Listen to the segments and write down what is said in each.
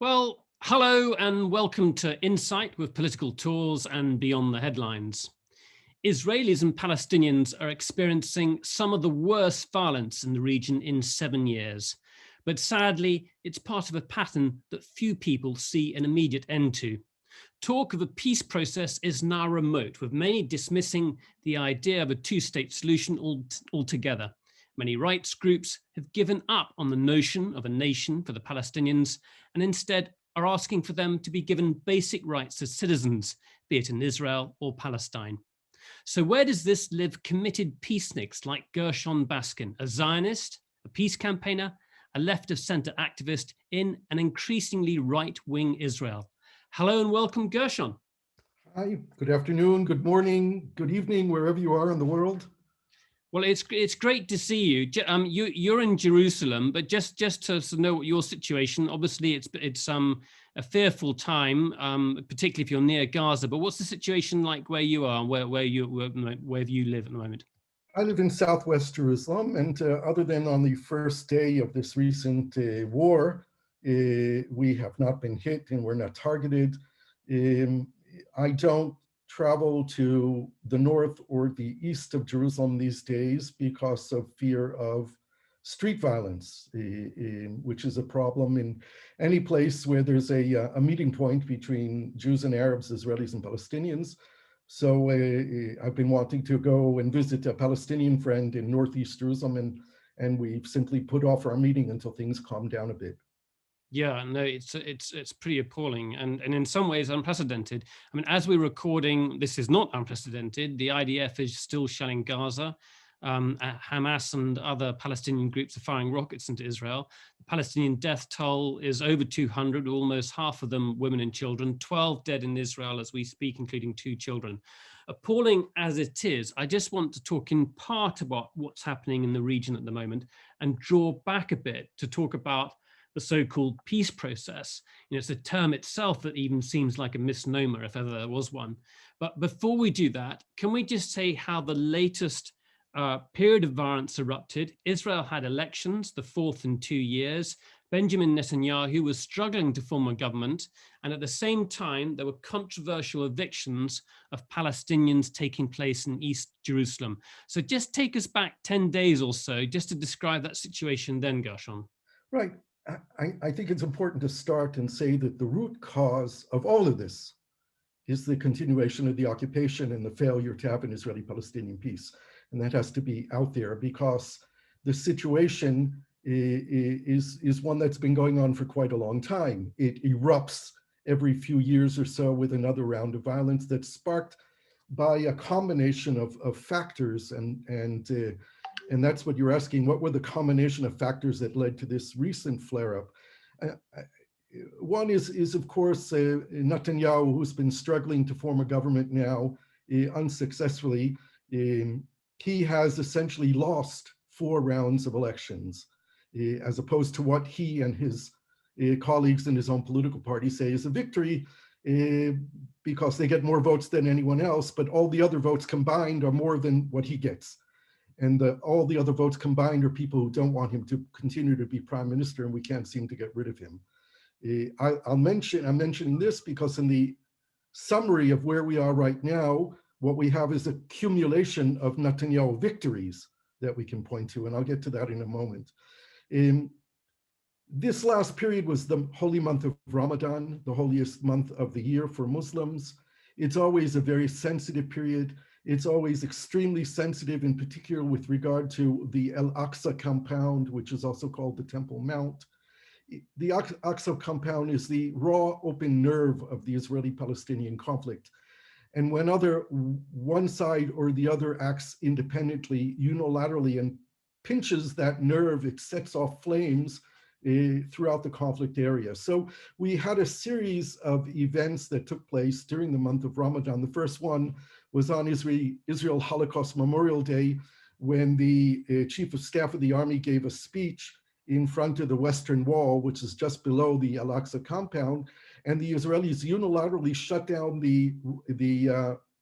Well, hello and welcome to Insight with Political Tours and Beyond the Headlines. Israelis and Palestinians are experiencing some of the worst violence in the region in 7 years. But sadly, it's part of a pattern that few people see an immediate end to. Talk of a peace process is now remote, with many dismissing the idea of a two-state solution altogether. Many rights groups have given up on the notion of a nation for the Palestinians and instead are asking for them to be given basic rights as citizens, be it in Israel or Palestine. So where does this leave committed peaceniks like Gershon Baskin, a Zionist, a peace campaigner, a left-of-center activist in an increasingly right-wing Israel? Hello and welcome, Gershon. Hi, good afternoon, good morning, good evening, wherever you are in the world. Well, it's great to see you. You're in Jerusalem, but just to know your situation. Obviously, it's a fearful time, particularly if you're near Gaza. But what's the situation like where you are, where you live at the moment? I live in Southwest Jerusalem, and other than on the first day of this recent war, we have not been hit and we're not targeted. I don't travel to the north or the east of Jerusalem these days because of fear of street violence, which is a problem in any place where there's a meeting point between Jews and Arabs, Israelis and Palestinians. So I've been wanting to go and visit a Palestinian friend in Northeast Jerusalem, and we've simply put off our meeting until things calm down a bit. Yeah, no, it's pretty appalling and in some ways unprecedented. I mean, as we're recording, this is not unprecedented. The IDF is still shelling Gaza. Hamas and other Palestinian groups are firing rockets into Israel. The Palestinian death toll is over 200, almost half of them women and children, 12 dead in Israel as we speak, including 2 children. Appalling as it is, I just want to talk in part about what's happening in the region at the moment and draw back a bit to talk about the so-called peace process. It's a term itself that even seems like a misnomer, if ever there was one. But before we do that, can we just say how the latest period of violence erupted? Israel had elections, the 4th in 2 years. Benjamin Netanyahu was struggling to form a government. And at the same time, there were controversial evictions of Palestinians taking place in East Jerusalem. So just take us back 10 days or so, just to describe that situation then, Gershon. Right. I think it's important to start and say that the root cause of all of this is the continuation of the occupation and the failure to have an Israeli-Palestinian peace. And that has to be out there because the situation is one that's been going on for quite a long time. It erupts every few years or so with another round of violence that's sparked by a combination of factors, and that's what you're asking. What were the combination of factors that led to this recent flare-up? One is of course, Netanyahu, who's been struggling to form a government now unsuccessfully. He has essentially lost 4 rounds of elections, as opposed to what he and his colleagues in his own political party say is a victory, because they get more votes than anyone else, but all the other votes combined are more than what he gets. And all the other votes combined are people who don't want him to continue to be prime minister, and we can't seem to get rid of him. I'm mentioning this because in the summary of where we are right now, what we have is an accumulation of Netanyahu victories that we can point to, and I'll get to that in a moment. This last period was the holy month of Ramadan, the holiest month of the year for Muslims. It's always a very sensitive period. It's always extremely sensitive, in particular with regard to the Al-Aqsa compound, which is also called the Temple Mount. The Aqsa compound is the raw, open nerve of the Israeli-Palestinian conflict. And when one side or the other acts independently, unilaterally, and pinches that nerve, it sets off flames throughout the conflict area. So we had a series of events that took place during the month of Ramadan. The first one was on Israel Holocaust Memorial Day, when the Chief of Staff of the Army gave a speech in front of the Western Wall, which is just below the Al-Aqsa compound, and the Israelis unilaterally shut down the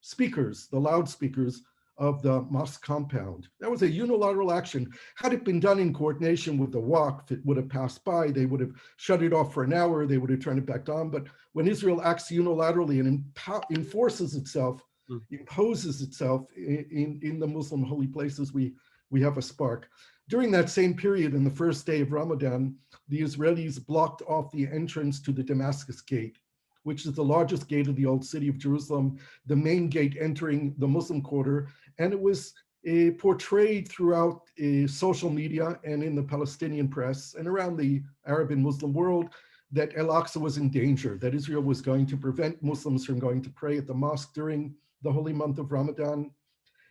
speakers, the loudspeakers of the mosque compound. That was a unilateral action. Had it been done in coordination with the Waqf, it would have passed by. They would have shut it off for an hour. They would have turned it back on. But when Israel acts unilaterally and enforces itself, imposes itself in the Muslim holy places, we have a spark. During that same period, in the first day of Ramadan, the Israelis blocked off the entrance to the Damascus Gate, which is the largest gate of the old city of Jerusalem, the main gate entering the Muslim quarter. And it was portrayed throughout social media and in the Palestinian press and around the Arab and Muslim world that Al-Aqsa was in danger, that Israel was going to prevent Muslims from going to pray at the mosque during the holy month of Ramadan.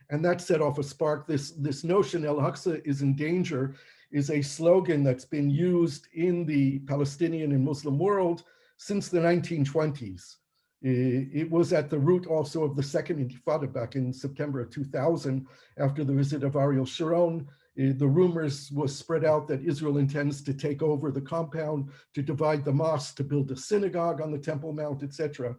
And that set off a spark. This notion, Al-Aqsa is in danger, is a slogan that's been used in the Palestinian and Muslim world since the 1920s. It was at the root also of the Second Intifada back in September of 2000, after the visit of Ariel Sharon. The rumors was spread out that Israel intends to take over the compound, to divide the mosque, to build a synagogue on the Temple Mount, etc.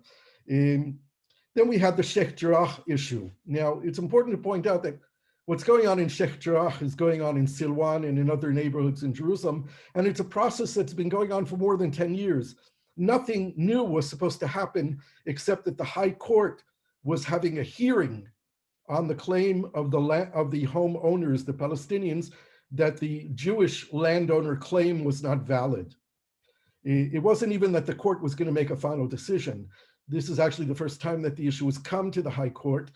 Then we had the Sheikh Jarrah issue. Now, it's important to point out that what's going on in Sheikh Jarrah is going on in Silwan and in other neighborhoods in Jerusalem, and it's a process that's been going on for more than 10 years. Nothing new was supposed to happen except that the High Court was having a hearing on the claim of the homeowners, the Palestinians, that the Jewish landowner claim was not valid. It wasn't even that the court was going to make a final decision. This is actually the first time that the issue has come to the High Court.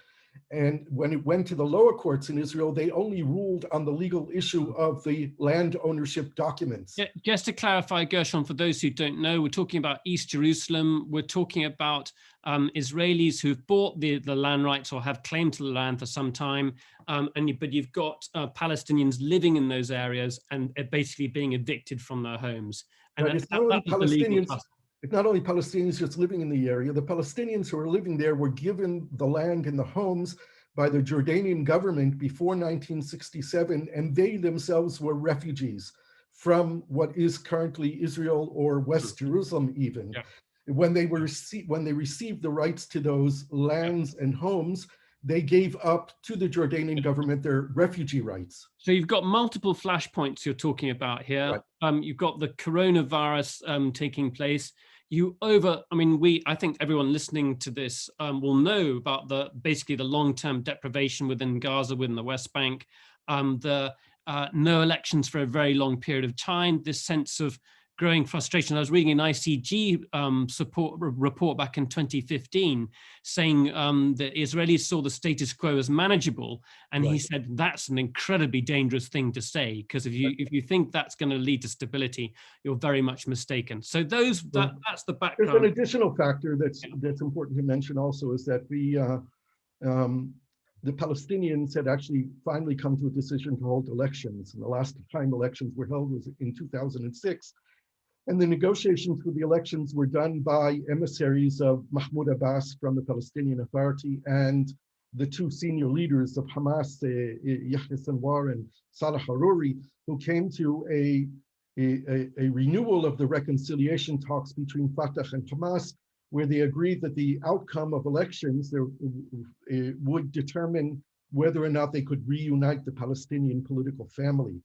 And when it went to the lower courts in Israel, they only ruled on the legal issue of the land ownership documents. Yeah, just to clarify, Gershon, for those who don't know, we're talking about East Jerusalem. We're talking about Israelis who've bought the land rights or have claim to the land for some time. But you've got Palestinians living in those areas and basically being evicted from their homes. And right, it's not only Palestinians just living in the area. The Palestinians who are living there were given the land and the homes by the Jordanian government before 1967, and they themselves were refugees from what is currently Israel or West Jerusalem even. Yeah. When they received the rights to those lands and homes, they gave up to the Jordanian government their refugee rights. So you've got multiple flashpoints you're talking about here. Right. You've got the coronavirus taking place. I think everyone listening to this will know about basically the long-term deprivation within Gaza, within the West Bank, the no elections for a very long period of time, this sense of growing frustration. I was reading an ICG support report back in 2015 saying that Israelis saw the status quo as manageable, and right. He said that's an incredibly dangerous thing to say, because if you think that's going to lead to stability, you're very much mistaken. So that's the background. There's an additional factor that's important to mention also, is that the Palestinians had actually finally come to a decision to hold elections, and the last time elections were held was in 2006. And the negotiations for the elections were done by emissaries of Mahmoud Abbas from the Palestinian Authority and the two senior leaders of Hamas, Yahya Sinwar and Salah Haruri, who came to a renewal of the reconciliation talks between Fatah and Hamas, where they agreed that the outcome of elections would determine whether or not they could reunite the Palestinian political family.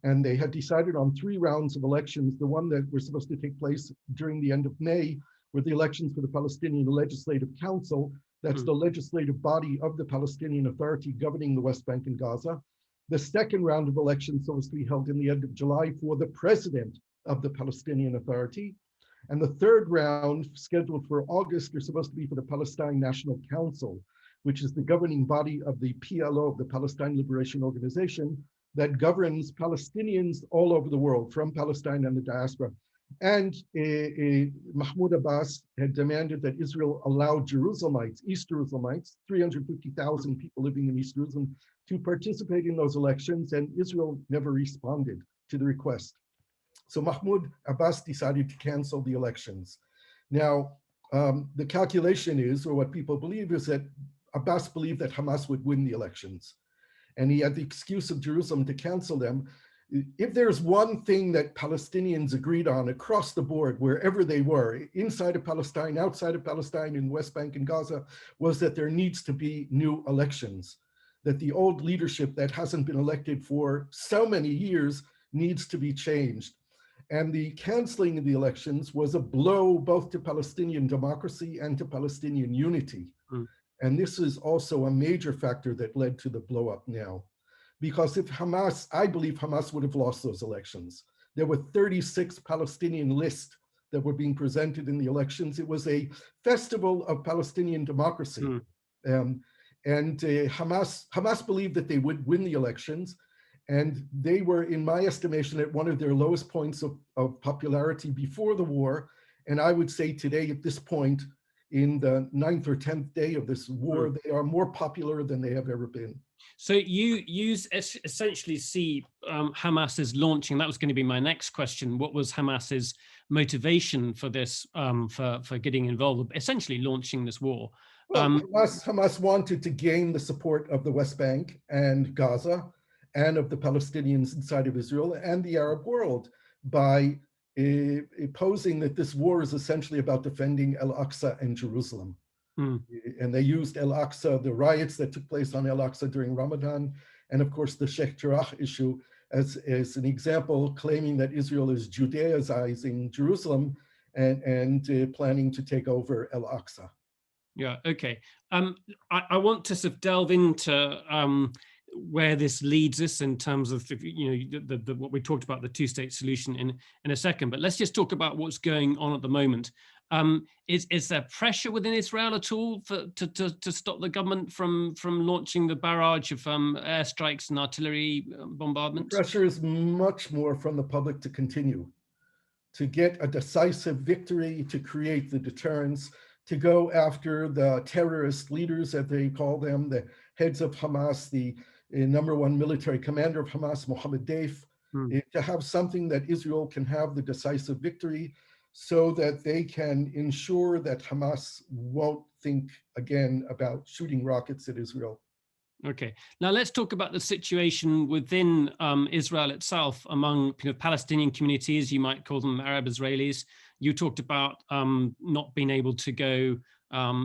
And they had decided on 3 rounds of elections. The one that were supposed to take place during the end of May were the elections for the Palestinian Legislative Council. That's the legislative body of the Palestinian Authority governing the West Bank and Gaza. The second round of elections was to be held in the end of July for the president of the Palestinian Authority. And the third round, scheduled for August, is supposed to be for the Palestine National Council, which is the governing body of the PLO, of the Palestine Liberation Organization, that governs Palestinians all over the world, from Palestine and the diaspora. And Mahmoud Abbas had demanded that Israel allow Jerusalemites, East Jerusalemites, 350,000 people living in East Jerusalem, to participate in those elections, and Israel never responded to the request. So Mahmoud Abbas decided to cancel the elections. Now, the calculation is, or what people believe, is that Abbas believed that Hamas would win the elections, and he had the excuse of Jerusalem to cancel them. If there's one thing that Palestinians agreed on across the board, wherever they were, inside of Palestine, outside of Palestine, in West Bank and Gaza, was that there needs to be new elections. that the old leadership that hasn't been elected for so many years needs to be changed. And the canceling of the elections was a blow both to Palestinian democracy and to Palestinian unity. Mm. And this is also a major factor that led to the blow up now. Because if Hamas, I believe Hamas would have lost those elections. There were 36 Palestinian lists that were being presented in the elections. It was a festival of Palestinian democracy. Hamas believed that they would win the elections. And they were, in my estimation, at one of their lowest points of popularity before the war. And I would say today, at this point, in the 9th or 10th day of this war, they are more popular than they have ever been. So you essentially see Hamas as launching, that was going to be my next question, what was Hamas's motivation for this, for getting involved, essentially launching this war? Well, Hamas wanted to gain the support of the West Bank and Gaza and of the Palestinians inside of Israel and the Arab world by posing that this war is essentially about defending Al-Aqsa and Jerusalem. And they used Al-Aqsa, the riots that took place on Al-Aqsa during Ramadan, and of course the Sheikh Jarrah issue as an example, claiming that Israel is Judaizing Jerusalem and planning to take over Al-Aqsa. Yeah, okay. I want to sort of delve into where this leads us in terms of, what we talked about, the two-state solution in a second, but let's just talk about what's going on at the moment. Is there pressure within Israel at all to stop the government from launching the barrage of airstrikes and artillery bombardments? The pressure is much more from the public to continue, to get a decisive victory, to create the deterrence, to go after the terrorist leaders, as they call them, the heads of Hamas, the number one military commander of Hamas, Mohammed Deif, to have something that Israel can have the decisive victory so that they can ensure that Hamas won't think again about shooting rockets at Israel. Okay, now let's talk about the situation within Israel itself among Palestinian communities, you might call them Arab Israelis. You talked about not being able to go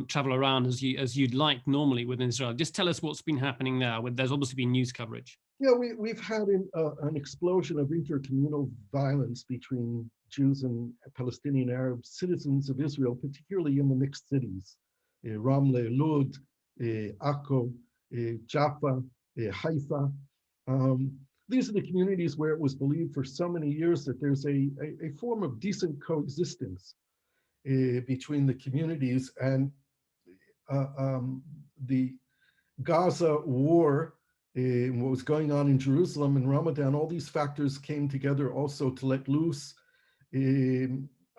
travel around as you'd like normally within Israel. Just tell us what's been happening there. There's obviously been news coverage. Yeah, we've had an explosion of intercommunal violence between Jews and Palestinian Arab citizens of Israel, particularly in the mixed cities, Ramle, Lod, Akko, Jaffa, Haifa. These are the communities where it was believed for so many years that there's a form of decent coexistence between the communities, and the Gaza war, what was going on in Jerusalem and Ramadan, all these factors came together also to let loose a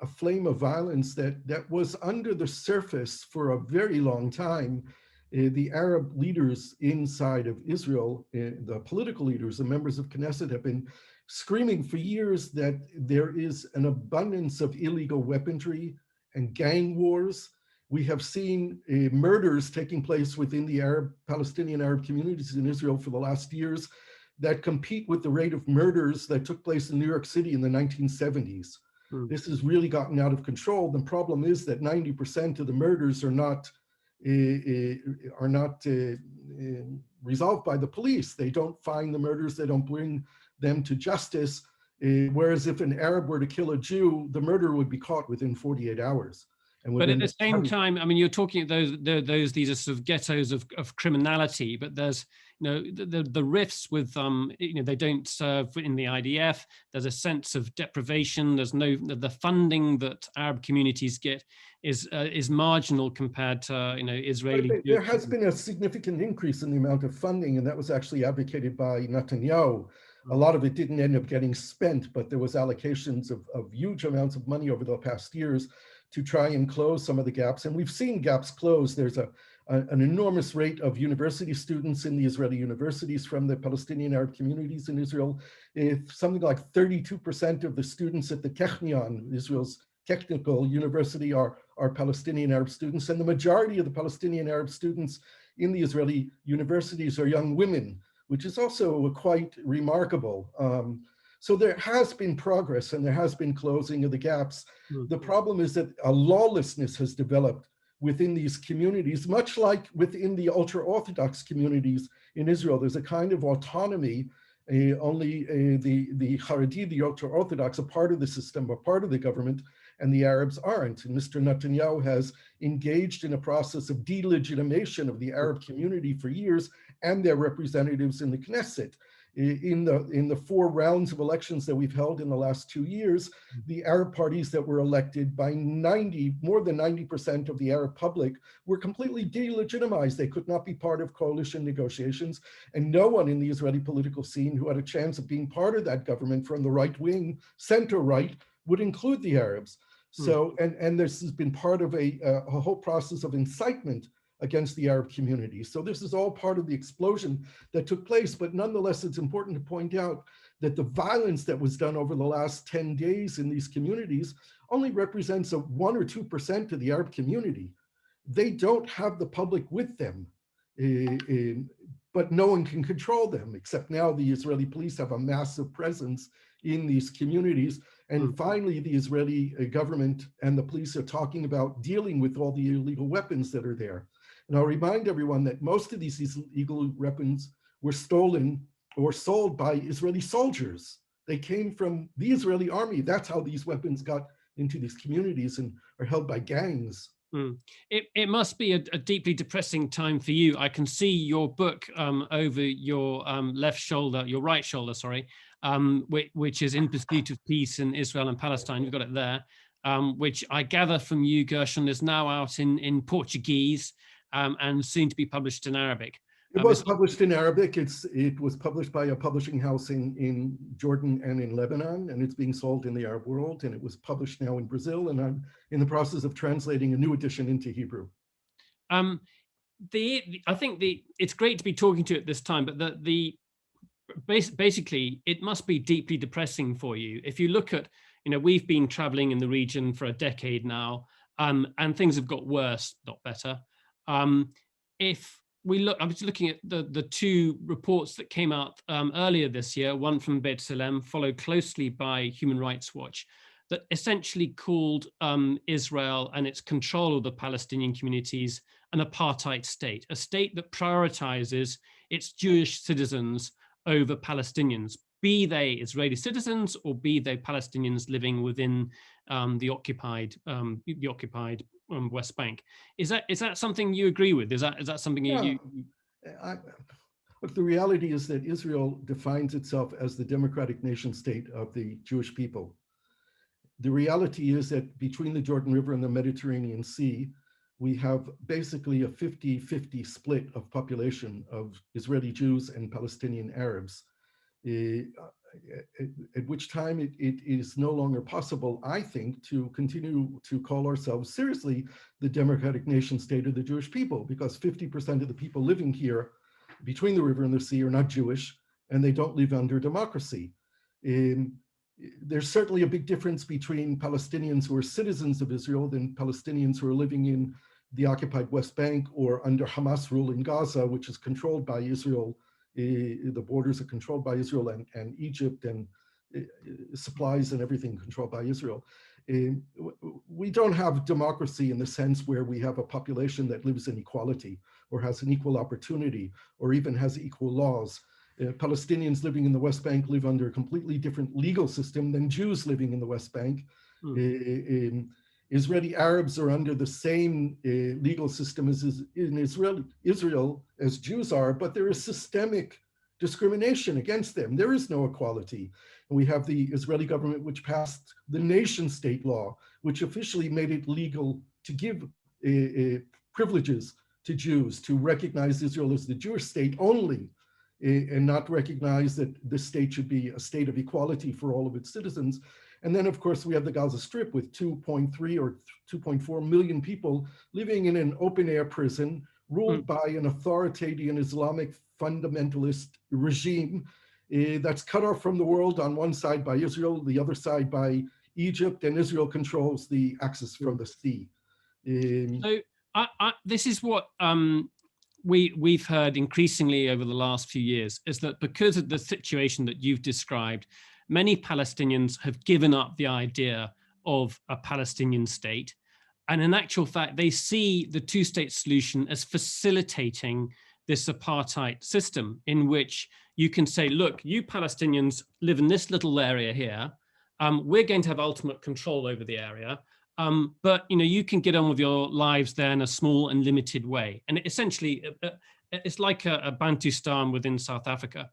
flame of violence that was under the surface for a very long time. The Arab leaders inside of Israel, the political leaders, the members of Knesset, have been screaming for years that there is an abundance of illegal weaponry and gang wars. We have seen murders taking place within the Palestinian Arab communities in Israel for the last years that compete with the rate of murders that took place in New York City in the 1970s. This has really gotten out of control. The problem is that 90% of the murders are not resolved by the police. They don't find the murders, they don't bring them to justice. Whereas if an Arab were to kill a Jew, the murderer would be caught within 48 hours. But at the same time, I mean, you're talking these are sort of ghettos of criminality, but there's the rifts with they don't serve in the IDF. There's a sense of deprivation. There's the funding that Arab communities get is marginal compared to Israeli. There has been a significant increase in the amount of funding, and that was actually advocated by Netanyahu. A lot of it didn't end up getting spent, but there was allocations of huge amounts of money over the past years to try and close some of the gaps. And we've seen gaps close. There's an enormous rate of university students in the Israeli universities from the Palestinian Arab communities in Israel. Something like 32% of the students at the Technion, Israel's technical university, are Palestinian Arab students. And the majority of the Palestinian Arab students in the Israeli universities are young women, which is also quite remarkable. So there has been progress and there has been closing of the gaps. The problem is that a lawlessness has developed within these communities, much like within the ultra-Orthodox communities in Israel. There's a kind of autonomy. Only the Haredi, the ultra-Orthodox, are part of the system, are part of the government, and the Arabs aren't. And Mr. Netanyahu has engaged in a process of delegitimation of the Arab community for years and their representatives in the Knesset. In the 4 rounds of elections that we've held in the last 2 years, the Arab parties that were elected by more than 90% of the Arab public were completely delegitimized. They could not be part of coalition negotiations, and no one in the Israeli political scene who had a chance of being part of that government from the right wing, center right, would include the Arabs. So, and this has been part of a whole process of incitement against the Arab community. So this is all part of the explosion that took place, but nonetheless, it's important to point out that the violence that was done over the last 10 days in these communities only represents a 1 or 2% of the Arab community. They don't have the public with them, but no one can control them, except now the Israeli police have a massive presence in these communities. And finally, the Israeli government and the police are talking about dealing with all the illegal weapons that are there. And I'll remind everyone that most of these illegal weapons were stolen or sold by Israeli soldiers. They came from the Israeli army. That's how these weapons got into these communities and are held by gangs. It must be a deeply depressing time for you. I can see your book over your left shoulder, your right shoulder, sorry, which is In Pursuit of Peace in Israel and Palestine. You've got it there, which I gather from you, Gershon, is now out in Portuguese and soon to be published in Arabic. It was published in Arabic. It was published by a publishing house in Jordan and in Lebanon, and it's being sold in the Arab world. And it was published now in Brazil, and I'm in the process of translating a new edition into Hebrew. I think it's great to be talking to you at this time, but basically it must be deeply depressing for you. If you look at, we've been traveling in the region for a decade now, and things have got worse, not better. If we look, I was looking at the 2 reports that came out earlier this year, one from B'Tselem, followed closely by Human Rights Watch, that essentially called Israel and its control of the Palestinian communities an apartheid state, a state that prioritizes its Jewish citizens over Palestinians, be they Israeli citizens or be they Palestinians living within the occupied West Bank. Is that something you agree with? Is that something you? Look, the reality is that Israel defines itself as the democratic nation state of the Jewish people. The reality is that between the Jordan River and the Mediterranean Sea, we have basically a 50-50 split of population of Israeli Jews and Palestinian Arabs. At which time it is no longer possible, I think, to continue to call ourselves seriously the democratic nation state of the Jewish people, because 50% of the people living here between the river and the sea are not Jewish, and they don't live under democracy. There's certainly a big difference between Palestinians who are citizens of Israel than Palestinians who are living in the occupied West Bank or under Hamas rule in Gaza, which is controlled by Israel. The borders are controlled by Israel and Egypt, and supplies and everything controlled by Israel. We don't have democracy in the sense where we have a population that lives in equality or has an equal opportunity or even has equal laws. Palestinians living in the West Bank live under a completely different legal system than Jews living in the West Bank. Israeli Arabs are under the same legal system as in Israel as Jews are, but there is systemic discrimination against them. There is no equality. And we have the Israeli government, which passed the nation state law, which officially made it legal to give privileges to Jews, to recognize Israel as the Jewish state only, and not recognize that the state should be a state of equality for all of its citizens. And then, of course, we have the Gaza Strip with 2.3 or 2.4 million people living in an open-air prison ruled by an authoritarian Islamic fundamentalist regime that's cut off from the world, on one side by Israel, the other side by Egypt, and Israel controls the access from the sea. So this is what we've heard increasingly over the last few years, is that because of the situation that you've described, many Palestinians have given up the idea of a Palestinian state. And in actual fact, they see the two-state solution as facilitating this apartheid system in which you can say, look, you Palestinians live in this little area here. We're going to have ultimate control over the area. But you can get on with your lives there in a small and limited way. And essentially, it's like a Bantustan within South Africa.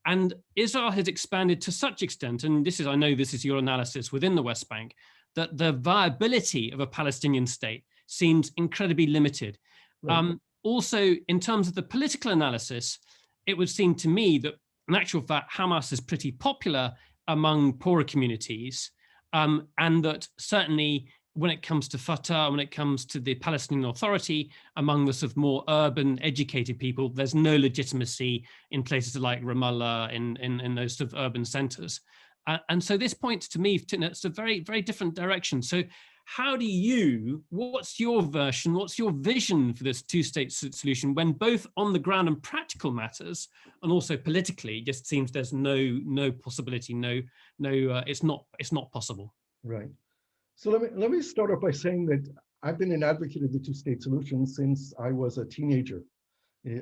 And Israel has expanded to such extent, and I know this is your analysis within the West Bank, that the viability of a Palestinian state seems incredibly limited. Right. Also, in terms of the political analysis, it would seem to me that in actual fact, Hamas is pretty popular among poorer communities, and that certainly when it comes to Fatah, when it comes to the Palestinian Authority, among the sort of more urban, educated people, there's no legitimacy in places like Ramallah, in those sort of urban centers. And so this points to me, it's a very, very different direction. So how do what's your version, what's your vision for this two-state solution when both on the ground and practical matters, and also politically, it just seems there's no possibility, it's not possible. Right. So let me start off by saying that I've been an advocate of the two-state solution since I was a teenager.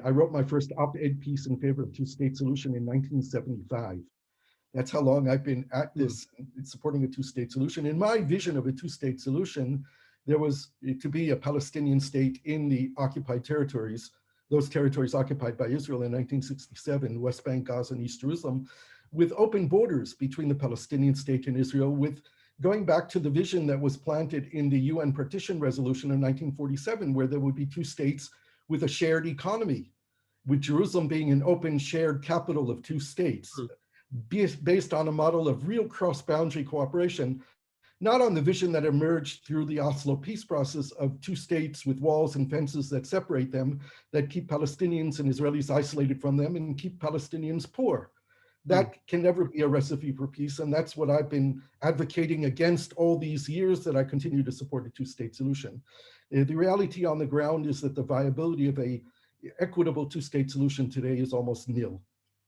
I wrote my first op-ed piece in favor of two-state solution in 1975. That's how long I've been at this, supporting a two-state solution. In my vision of a two-state solution, there was to be a Palestinian state in the occupied territories, those territories occupied by Israel in 1967, West Bank, Gaza, and East Jerusalem, with open borders between the Palestinian state and Israel, with going back to the vision that was planted in the UN Partition Resolution of 1947, where there would be two states with a shared economy, with Jerusalem being an open shared capital of two states, based on a model of real cross-boundary cooperation, not on the vision that emerged through the Oslo peace process of two states with walls and fences that separate them, that keep Palestinians and Israelis isolated from them and keep Palestinians poor. That can never be a recipe for peace, and that's what I've been advocating against all these years that I continue to support a two-state solution. The reality on the ground is that the viability of a equitable two-state solution today is almost nil.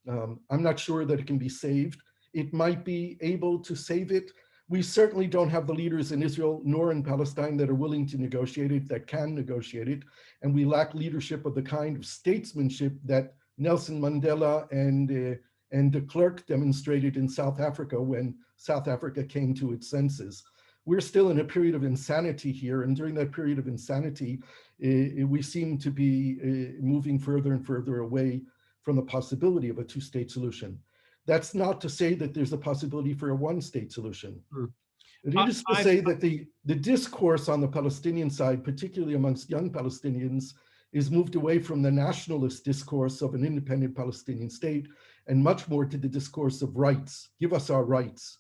I'm not sure that it can be saved. It might be able to save it. We certainly don't have the leaders in Israel nor in Palestine that are willing to negotiate it, that can negotiate it, and we lack leadership of the kind of statesmanship that Nelson Mandela and de Klerk demonstrated in South Africa when South Africa came to its senses. We're still in a period of insanity here, and during that period of insanity, we seem to be moving further and further away from the possibility of a two-state solution. That's not to say that there's a possibility for a one-state solution. It is to say that the discourse on the Palestinian side, particularly amongst young Palestinians, is moved away from the nationalist discourse of an independent Palestinian state and much more to the discourse of rights. Give us our rights.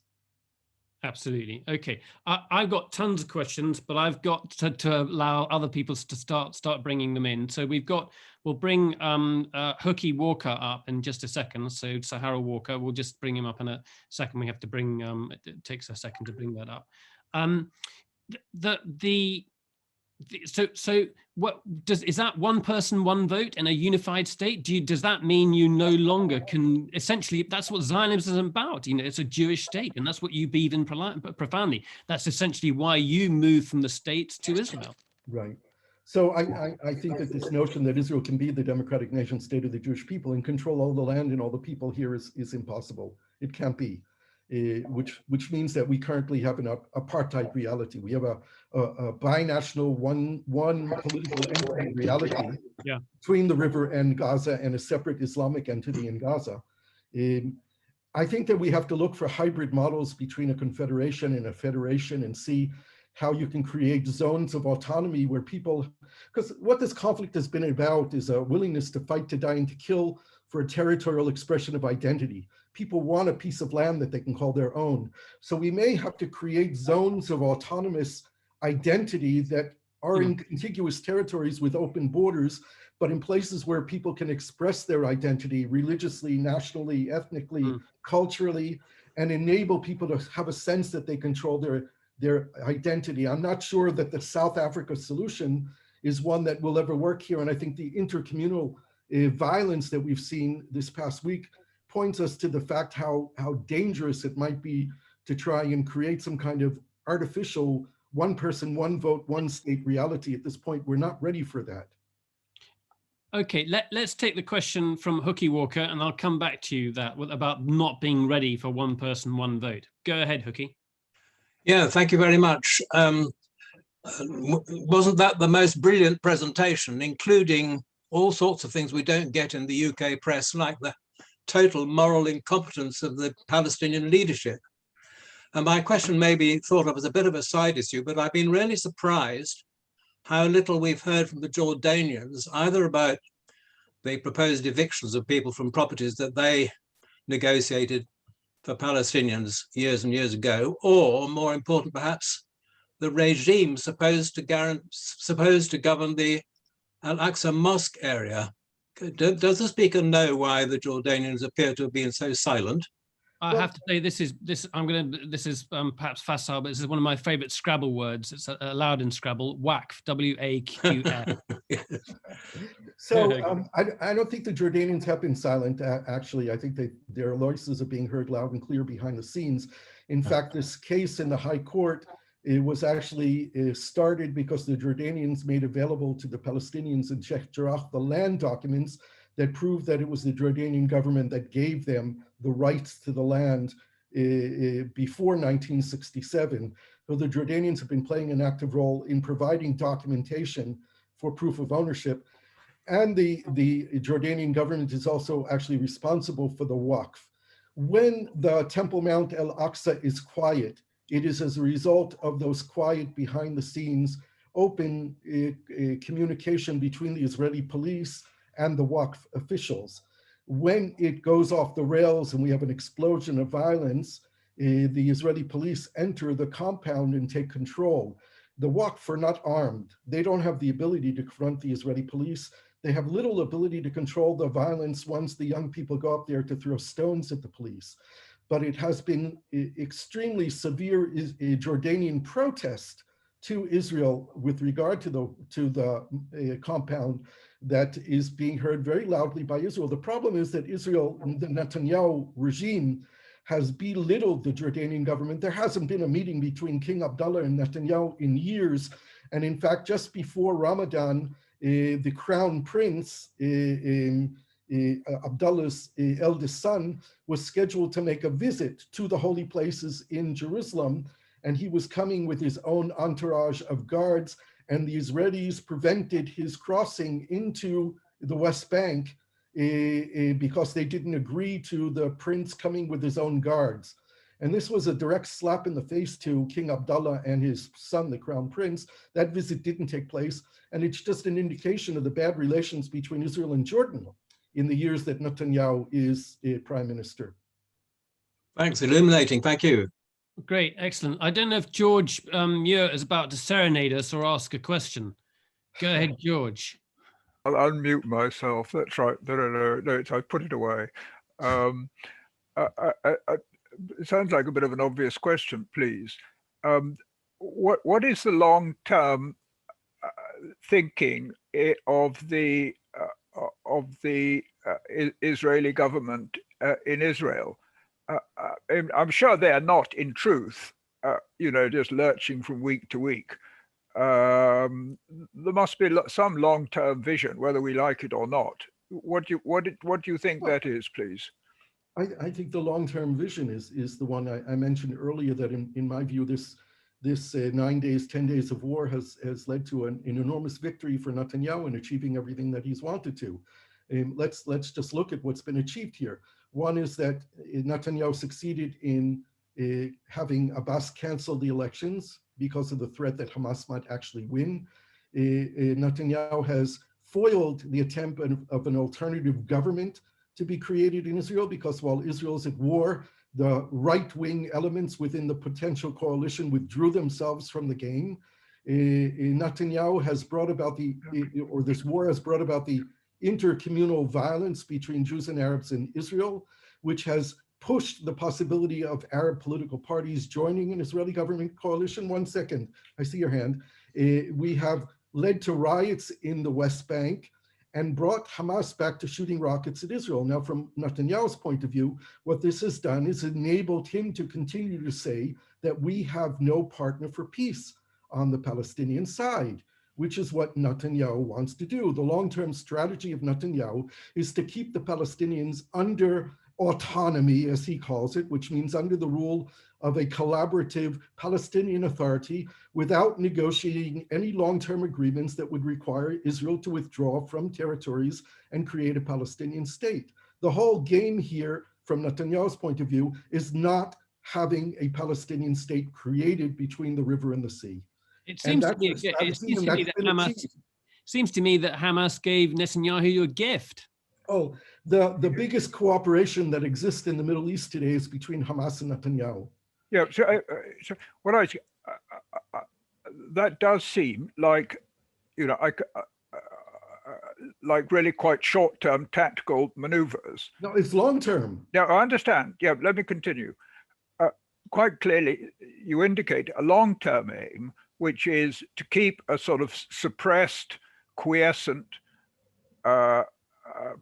Absolutely. Okay. I've got tons of questions, but I've got to allow other people to start bringing them in. So we'll bring Hooky Walker up in just a second. So Sahara Walker, we'll just bring him up in a second. We have to bring, it takes a second to bring that up. So what is that one person, one vote in a unified state? Does that mean you no longer can, essentially, that's what Zionism is about. It's a Jewish state, and that's what you believe in profoundly. That's essentially why you moved from the states to Israel. Right. So I think that this notion that Israel can be the democratic nation state of the Jewish people and control all the land and all the people here is impossible. It can't be. Which means that we currently have an apartheid reality. We have a binational one political entity reality between the river and Gaza and a separate Islamic entity in Gaza. I think that we have to look for hybrid models between a confederation and a federation and see how you can create zones of autonomy where people, because what this conflict has been about is a willingness to fight, to die, and to kill for a territorial expression of identity. People want a piece of land that they can call their own. So we may have to create zones of autonomous identity that are in contiguous territories with open borders, but in places where people can express their identity religiously, nationally, ethnically, culturally, and enable people to have a sense that they control their identity. I'm not sure that the South Africa solution is one that will ever work here. And I think the intercommunal violence that we've seen this past week points us to the fact how dangerous it might be to try and create some kind of artificial one person, one vote, one state reality. At this point, we're not ready for that. Okay, let's take the question from Hooky Walker, and I'll come back to you about not being ready for one person, one vote. Go ahead, Hooky. Yeah, thank you very much. Wasn't that the most brilliant presentation, including all sorts of things we don't get in the UK press, like the total moral incompetence of the Palestinian leadership? And my question may be thought of as a bit of a side issue, but I've been really surprised how little we've heard from the Jordanians, either about the proposed evictions of people from properties that they negotiated for Palestinians years and years ago, or more important perhaps, the regime supposed to govern the Al-Aqsa Mosque area. Does the speaker know why the Jordanians appear to have been so silent? I have to say this is perhaps facile, but this is one of my favorite Scrabble words. It's allowed in Scrabble. WAQF, W-A-Q-F. So I don't think the Jordanians have been silent. Actually, I think their voices are being heard loud and clear behind the scenes. In fact, this case in the High Court, it was actually started because the Jordanians made available to the Palestinians in Sheikh Jarrah the land documents that proved that it was the Jordanian government that gave them the rights to the land before 1967. So the Jordanians have been playing an active role in providing documentation for proof of ownership. And the Jordanian government is also actually responsible for the Waqf. When the Temple Mount Al-Aqsa is quiet, it is as a result of those quiet behind the scenes open communication between the Israeli police and the Waqf officials. When it goes off the rails and we have an explosion of violence, the Israeli police enter the compound and take control. The Waqf are not armed. They don't have the ability to confront the Israeli police. They have little ability to control the violence once the young people go up there to throw stones at the police. But it has been extremely severe Jordanian protest to Israel with regard to the compound that is being heard very loudly by Israel. The problem is that Israel, the Netanyahu regime, has belittled the Jordanian government. There hasn't been a meeting between King Abdullah and Netanyahu in years. And in fact, just before Ramadan, the crown prince, Abdullah's eldest son, was scheduled to make a visit to the holy places in Jerusalem. And he was coming with his own entourage of guards, and the Israelis prevented his crossing into the West Bank because they didn't agree to the prince coming with his own guards. And this was a direct slap in the face to King Abdullah and his son, the crown prince. That visit didn't take place. And it's just an indication of the bad relations between Israel and Jordan in the years that Netanyahu is prime minister. Thanks, illuminating. Thank you. Great, excellent. I don't know if George Muir is about to serenade us or ask a question. Go ahead, George. I'll unmute myself. That's right. No, I put it away. It sounds like a bit of an obvious question, please. What is the long-term thinking of the Israeli government in Israel? I'm sure they are not, in truth, just lurching from week to week. There must be some long-term vision, whether we like it or not. What do you think that is, please? I think the long-term vision is the one I mentioned earlier, that in my view, this 9 days, 10 days of war has led to an enormous victory for Netanyahu in achieving everything that he's wanted to. Let's just look at what's been achieved here. One is that Netanyahu succeeded in having Abbas cancel the elections because of the threat that Hamas might actually win. Netanyahu has foiled the attempt of an alternative government to be created in Israel, because while Israel is at war, the right-wing elements within the potential coalition withdrew themselves from the game. Netanyahu has brought about this war has brought about the intercommunal violence between Jews and Arabs in Israel, which has pushed the possibility of Arab political parties joining an Israeli government coalition. One second, I see your hand. We have led to riots in the West Bank and brought Hamas back to shooting rockets at Israel. Now, from Netanyahu's point of view, what this has done is enabled him to continue to say that we have no partner for peace on the Palestinian side. which is what Netanyahu wants to do. The long-term strategy of Netanyahu is to keep the Palestinians under autonomy, as he calls it, which means under the rule of a collaborative Palestinian authority without negotiating any long-term agreements that would require Israel to withdraw from territories and create a Palestinian state. The whole game here, from Netanyahu's point of view, is not having a Palestinian state created between the river and the sea. It seems to me that Hamas gave Netanyahu a gift. Oh, the biggest cooperation that exists in the Middle East today is between Hamas and Netanyahu. Yeah, so what that does seem like, you know, like really quite short-term tactical maneuvers. No, it's long-term. Yeah, I understand. Yeah, let me continue. Quite clearly, you indicate a long-term aim, which is to keep a sort of suppressed, quiescent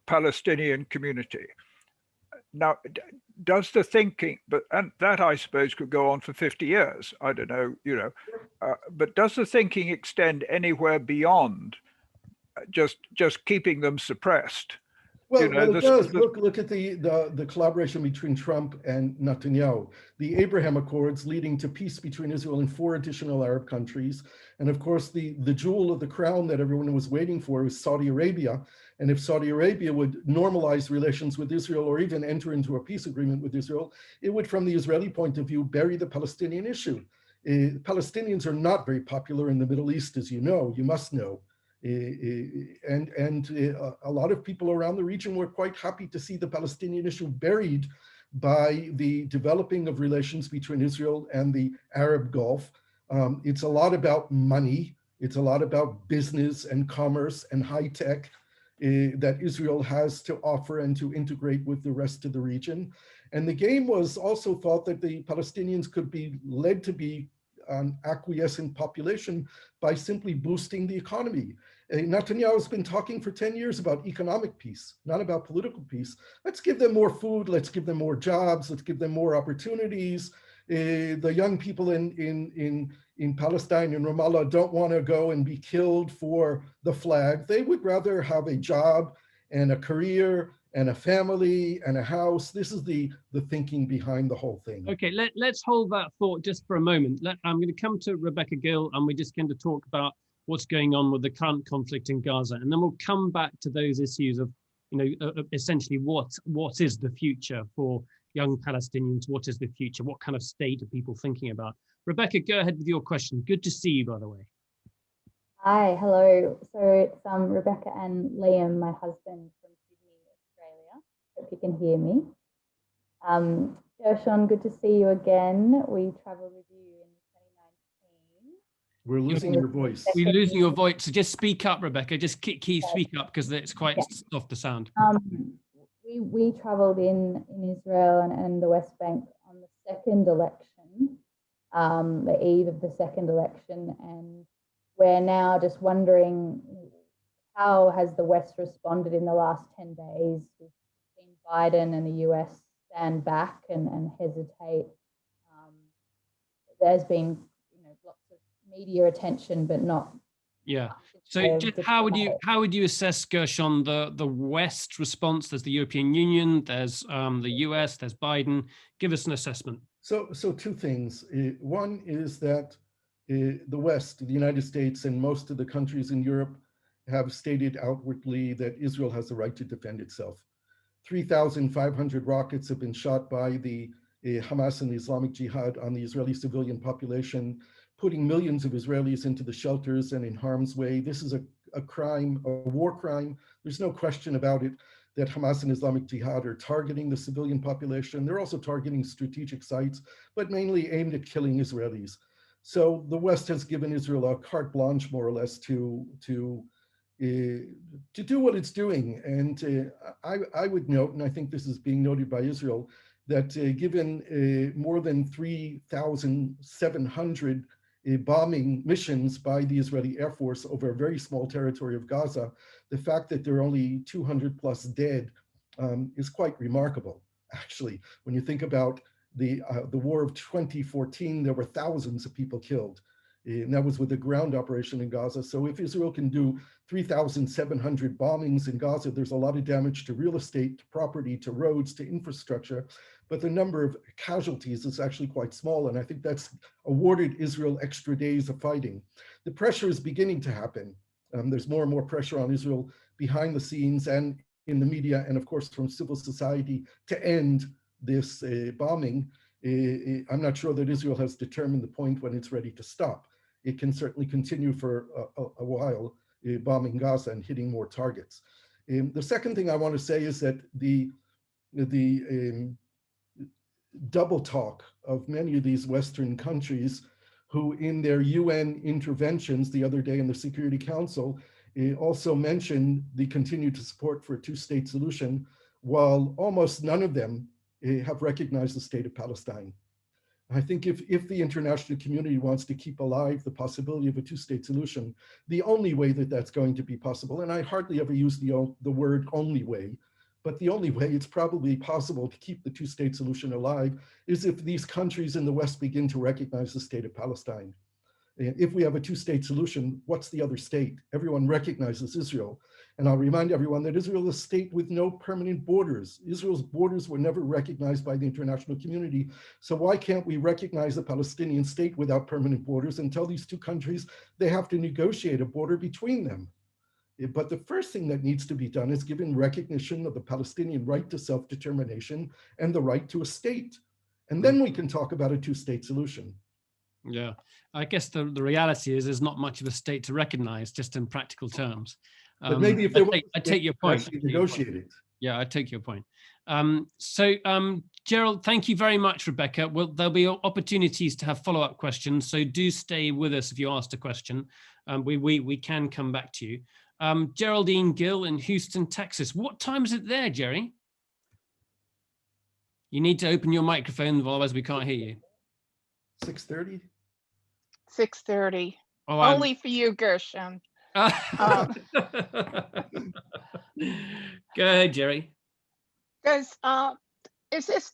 Palestinian community. Now, does the thinking, and that I suppose could go on for 50 years, I don't know, you know, but does the thinking extend anywhere beyond just keeping them suppressed? Well, you know, it does. Look at the collaboration between Trump and Netanyahu. The Abraham Accords leading to peace between Israel and 4 additional Arab countries. And of course, the jewel of the crown that everyone was waiting for is Saudi Arabia. And if Saudi Arabia would normalize relations with Israel or even enter into a peace agreement with Israel, it would, from the Israeli point of view, bury the Palestinian issue. Palestinians are not very popular in the Middle East, as you know, you must know. And a lot of people around the region were quite happy to see the Palestinian issue buried by the developing of relations between Israel and the Arab Gulf. It's a lot about money. It's a lot about business and commerce and high tech that Israel has to offer and to integrate with the rest of the region. And the game was also thought that the Palestinians could be led to be an acquiescent population by simply boosting the economy. Netanyahu has been talking for 10 years about economic peace, not about political peace. Let's give them more food, let's give them more jobs, let's give them more opportunities. The young people in Palestine, in Ramallah, don't want to go and be killed for the flag. They would rather have a job and a career and a family and a house. This is the thinking behind the whole thing. Okay, let's hold that thought just for a moment. I'm going to come to Rebecca Gill, and we're just going to talk about what's going on with the current conflict in Gaza, and then we'll come back to those issues of, you know, essentially what is the future for young Palestinians? What is the future? What kind of state are people thinking about? Rebecca, go ahead with your question. Good to see you, by the way. Hi, hello. So it's Rebecca and Liam, my husband from Sydney, Australia. Hope you can hear me. Gershon, good to see you again. We traveled with you in 2019. We're losing your voice. We're losing your voice. So just speak up, Rebecca. Just keep speak up because it's quite soft to sound. We traveled in Israel and the West Bank on the second election, the eve of the second election, and we're now just wondering, how has the West responded in the last 10 days? We've seen Biden and the US stand back and hesitate. There's been, you know, lots of media attention, but not. Yeah. So just how would you assess, Gershon, the West response? There's the European Union, there's the US, there's Biden. Give us an assessment. So 2 things. One is that the West, the United States, and most of the countries in Europe have stated outwardly that Israel has the right to defend itself. 3,500 rockets have been shot by the Hamas and the Islamic Jihad on the Israeli civilian population, putting millions of Israelis into the shelters and in harm's way. This is a crime, a war crime. There's no question about it that Hamas and Islamic Jihad are targeting the civilian population. They're also targeting strategic sites, but mainly aimed at killing Israelis. So the West has given Israel a carte blanche, more or less, to do what it's doing. And I would note, and I think this is being noted by Israel, that given more than 3,700 bombing missions by the Israeli Air Force over a very small territory of Gaza, the fact that there are only 200 plus dead is quite remarkable, actually. When you think about the war of 2014, there were thousands of people killed. And that was with a ground operation in Gaza. So if Israel can do 3,700 bombings in Gaza, there's a lot of damage to real estate, to property, to roads, to infrastructure. But the number of casualties is actually quite small. And I think that's awarded Israel extra days of fighting. The pressure is beginning to happen. There's more and more pressure on Israel behind the scenes and in the media, and of course from civil society, to end this bombing. I'm not sure that Israel has determined the point when it's ready to stop. It can certainly continue for a while, bombing Gaza and hitting more targets. The second thing I want to say is that the double talk of many of these Western countries who in their UN interventions the other day in the Security Council also mentioned the continued support for a two-state solution, while almost none of them have recognized the state of Palestine. I think if the international community wants to keep alive the possibility of a two-state solution, the only way that that's going to be possible, and I hardly ever use the word only way, but the only way it's probably possible to keep the two-state solution alive is if these countries in the West begin to recognize the state of Palestine. If we have a two-state solution, what's the other state? Everyone recognizes Israel. And I'll remind everyone that Israel is a state with no permanent borders. Israel's borders were never recognized by the international community. So why can't we recognize a Palestinian state without permanent borders and tell these two countries they have to negotiate a border between them? But the first thing that needs to be done is given recognition of the Palestinian right to self-determination and the right to a state. And then we can talk about a two-state solution. Yeah, I guess the reality is there's not much of a state to recognize, just in practical terms. But maybe if they I take your point. Negotiate it. Yeah, I take your point. Gerald, thank you very much, Rebecca. Well, there'll be opportunities to have follow-up questions, so do stay with us if you asked a question. We can come back to you. Geraldine Gill in Houston, Texas. What time is it there, Jerry? You need to open your microphone, otherwise we can't hear you. 6:30? 6:30. Oh, only for you, Gershon. Go ahead, Jerry. Because is this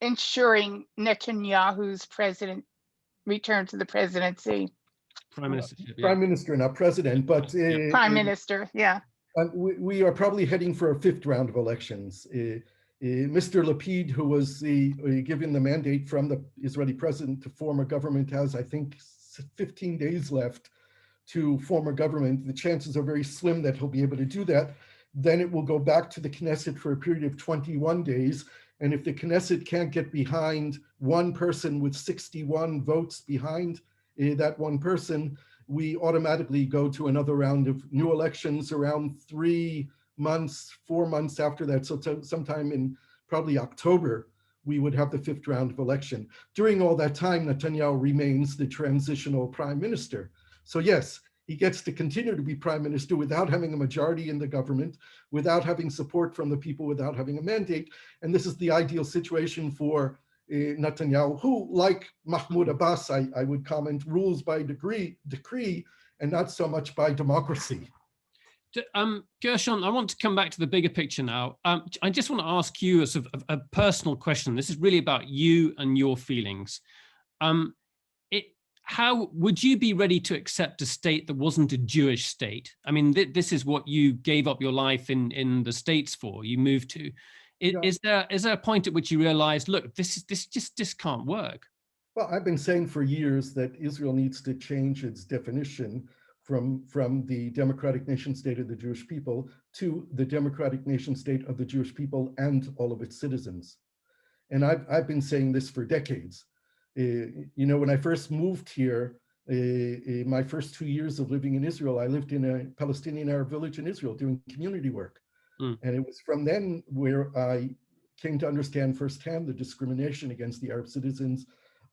ensuring Netanyahu's return to the presidency? Prime Minister. Yeah. Prime Minister, not president, but Prime Minister, yeah. We are probably heading for a fifth round of elections. Mr. Lapid, who was given the mandate from the Israeli president to form a government, has, I think, 15 days left to form a government. The chances are very slim that he'll be able to do that. Then it will go back to the Knesset for a period of 21 days. And if the Knesset can't get behind one person with 61 votes behind that one person, we automatically go to another round of new elections around 3 months, 4 months after that. So sometime in probably October, we would have the fifth round of election. During all that time, Netanyahu remains the transitional prime minister. So yes, he gets to continue to be prime minister without having a majority in the government, without having support from the people, without having a mandate. And this is the ideal situation for Netanyahu, who, like Mahmoud Abbas, I would comment, rules by decree and not so much by democracy. Gershon, I want to come back to the bigger picture now. I just want to ask you a personal question. This is really about you and your feelings. How would you be ready to accept a state that wasn't a Jewish state? I mean, this is what you gave up your life in the States for, you moved to. Is there a point at which you realize, look, this just can't work? Well, I've been saying for years that Israel needs to change its definition from the democratic nation state of the Jewish people to the democratic nation state of the Jewish people and all of its citizens. And I've been saying this for decades. When I first moved here, my first 2 years of living in Israel, I lived in a Palestinian Arab village in Israel doing community work. And it was from then where I came to understand firsthand the discrimination against the Arab citizens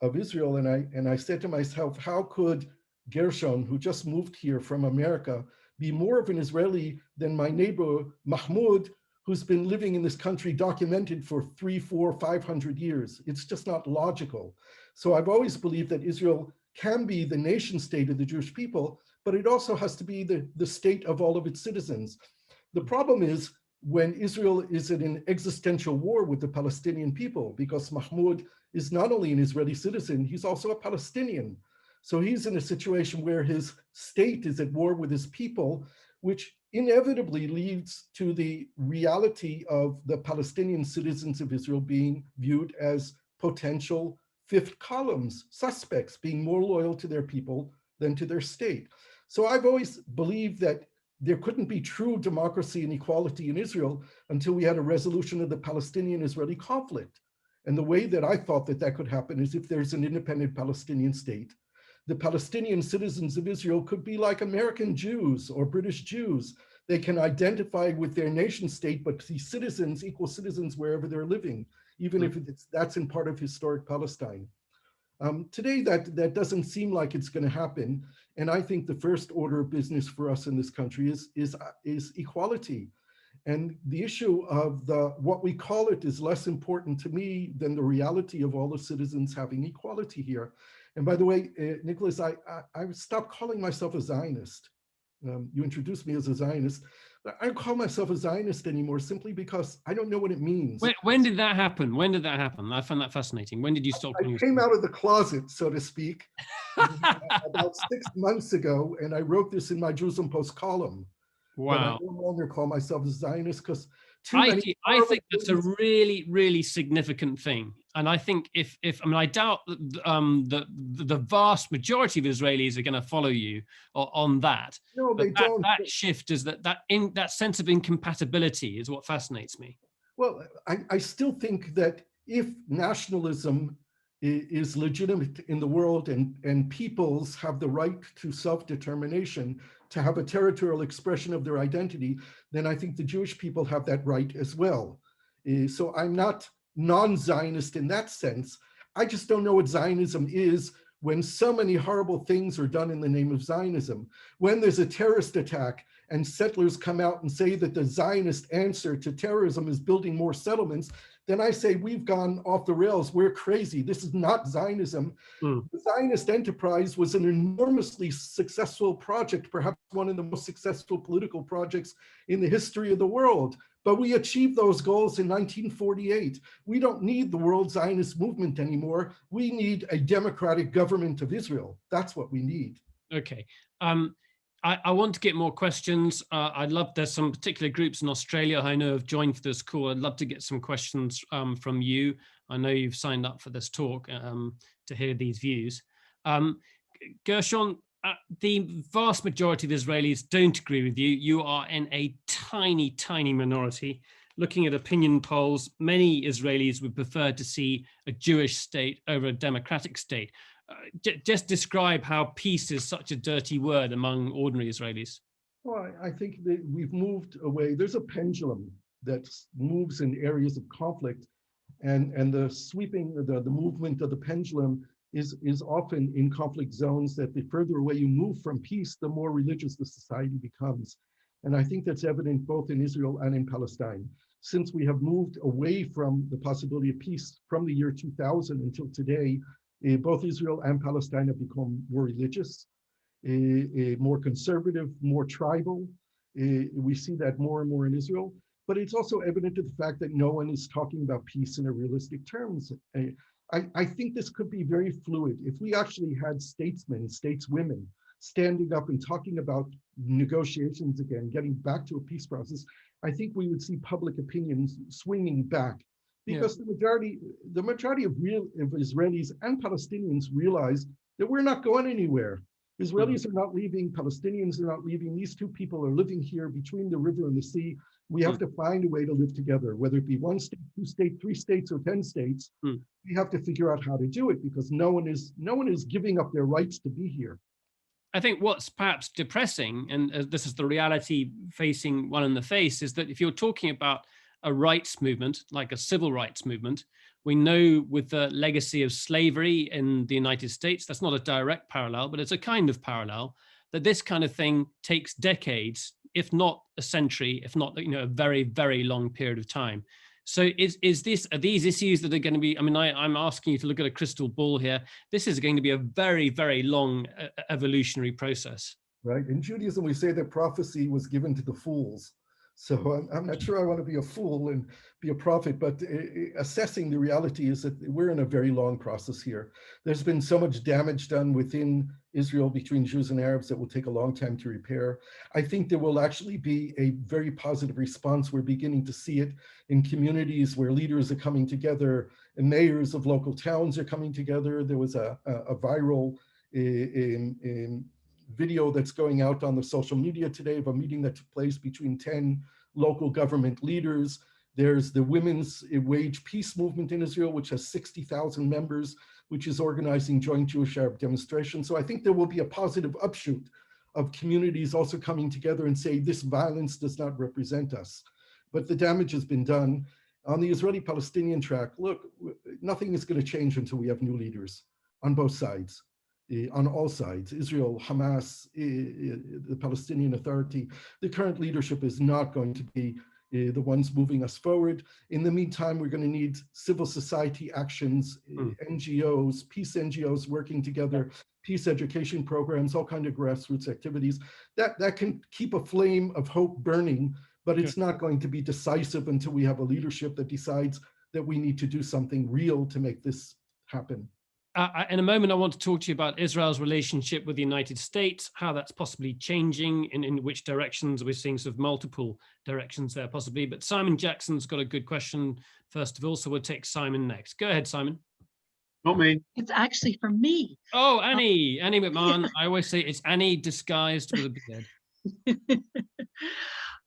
of Israel. And I said to myself, how could Gershon, who just moved here from America, be more of an Israeli than my neighbor Mahmoud, who's been living in this country documented for 300, 400, 500 years? It's just not logical. So I've always believed that Israel can be the nation state of the Jewish people, but it also has to be the state of all of its citizens. The problem is when Israel is in an existential war with the Palestinian people, because Mahmoud is not only an Israeli citizen, he's also a Palestinian. So he's in a situation where his state is at war with his people, which inevitably leads to the reality of the Palestinian citizens of Israel being viewed as potential fifth columns, suspects, being more loyal to their people than to their state. So I've always believed that there couldn't be true democracy and equality in Israel until we had a resolution of the Palestinian-Israeli conflict. And the way that I thought that that could happen is if there's an independent Palestinian state. The Palestinian citizens of Israel could be like American Jews or British Jews. They can identify with their nation state, but be citizens, equal citizens wherever they're living, even if that's in part of historic Palestine. Today, that doesn't seem like it's going to happen. And I think the first order of business for us in this country is equality. And the issue of what we call it is less important to me than the reality of all the citizens having equality here. And by the way, Nicholas, I stopped calling myself a Zionist. You introduced me as a Zionist. I don't call myself a Zionist anymore simply because I don't know what it means. When did that happen? When did that happen? I found that fascinating. When did you stop? I came out of the closet, so to speak, about 6 months ago, and I wrote this in my Jerusalem Post column. Wow. But I no longer call myself a Zionist because I think that's a really, really significant thing. And I think I mean, I doubt that the vast majority of Israelis are going to follow you on that. No, they don't. That shift is that sense of incompatibility is what fascinates me. Well, I still think that if nationalism is legitimate in the world and peoples have the right to self-determination, to have a territorial expression of their identity, then I think the Jewish people have that right as well. So I'm not non-Zionist in that sense. I just don't know what Zionism is when so many horrible things are done in the name of Zionism. When there's a terrorist attack and settlers come out and say that the Zionist answer to terrorism is building more settlements, then I say we've gone off the rails, we're crazy. This is not Zionism. The Zionist enterprise was an enormously successful project, perhaps one of the most successful political projects in the history of the world. But we achieved those goals in 1948. We don't need the world Zionist movement anymore. We need a democratic government of Israel. That's what we need. Okay. I want to get more questions. There's some particular groups in Australia I know have joined for this call. I'd love to get some questions from you. I know you've signed up for this talk to hear these views. Gershon, the vast majority of Israelis don't agree with you. You are in a tiny, tiny minority. Looking at opinion polls, many Israelis would prefer to see a Jewish state over a democratic state. Just describe how peace is such a dirty word among ordinary Israelis. Well, I think that we've moved away. There's a pendulum that moves in areas of conflict, and the movement of the pendulum is often in conflict zones, that the further away you move from peace, the more religious the society becomes. And I think that's evident both in Israel and in Palestine. Since we have moved away from the possibility of peace from the year 2000 until today, both Israel and Palestine have become more religious, more conservative, more tribal. We see that more and more in Israel, but it's also evident to the fact that no one is talking about peace in a realistic terms. I think this could be very fluid. If we actually had statesmen, stateswomen standing up and talking about negotiations again, getting back to a peace process, I think we would see public opinions swinging back. Because the majority of Israelis and Palestinians realize that we're not going anywhere. Israelis are not leaving, Palestinians are not leaving. These two people are living here between the river and the sea. We have to find a way to live together, whether it be 1 state, 2 states, 3 states, or 10 states. We have to figure out how to do it because no one is giving up their rights to be here. I think what's perhaps depressing, and this is the reality facing one in the face, is that if you're talking about a rights movement, like a civil rights movement, we know with the legacy of slavery in the United States, that's not a direct parallel, but it's a kind of parallel, that this kind of thing takes decades, if not a century, if not a very, very long period of time. So are these issues that are going to be, I mean, I'm asking you to look at a crystal ball here. This is going to be a very, very long evolutionary process. Right. In Judaism, we say that prophecy was given to the fools. So I'm not sure I want to be a fool and be a prophet, but assessing the reality is that we're in a very long process here. There's been so much damage done within Israel between Jews and Arabs that will take a long time to repair. I think there will actually be a very positive response. We're beginning to see it in communities where leaders are coming together and mayors of local towns are coming together. There was a viral video that's going out on the social media today of a meeting that took place between 10 local government leaders. There's the Women's Wage Peace Movement in Israel, which has 60,000 members, which is organizing joint Jewish-Arab demonstrations. So I think there will be a positive upshoot of communities also coming together and say this violence does not represent us. But the damage has been done. On the Israeli-Palestinian track, look, nothing is going to change until we have new leaders on both sides. On all sides, Israel, Hamas, the Palestinian Authority. The current leadership is not going to be the ones moving us forward. In the meantime, we're going to need civil society actions, NGOs, peace NGOs working together, peace education programs, all kinds of grassroots activities. That can keep a flame of hope burning, but it's not going to be decisive until we have a leadership that decides that we need to do something real to make this happen. In a moment, I want to talk to you about Israel's relationship with the United States, how that's possibly changing, in which directions we're seeing sort of multiple directions there possibly. But Simon Jackson's got a good question first of all, so we'll take Simon next. Go ahead, Simon. Not me. It's actually from me. Oh, Annie McMahon. I always say it's Annie disguised with a beard.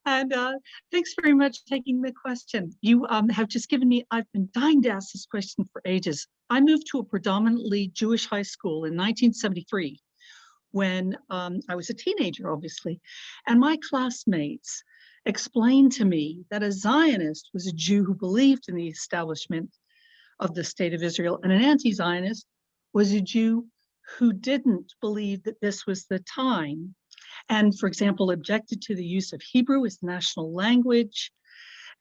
And thanks very much for taking the question. You have just given me, I've been dying to ask this question for ages. I moved to a predominantly Jewish high school in 1973 when I was a teenager, obviously. And my classmates explained to me that a Zionist was a Jew who believed in the establishment of the state of Israel, and an anti-Zionist was a Jew who didn't believe that this was the time, and, for example, objected to the use of Hebrew as national language.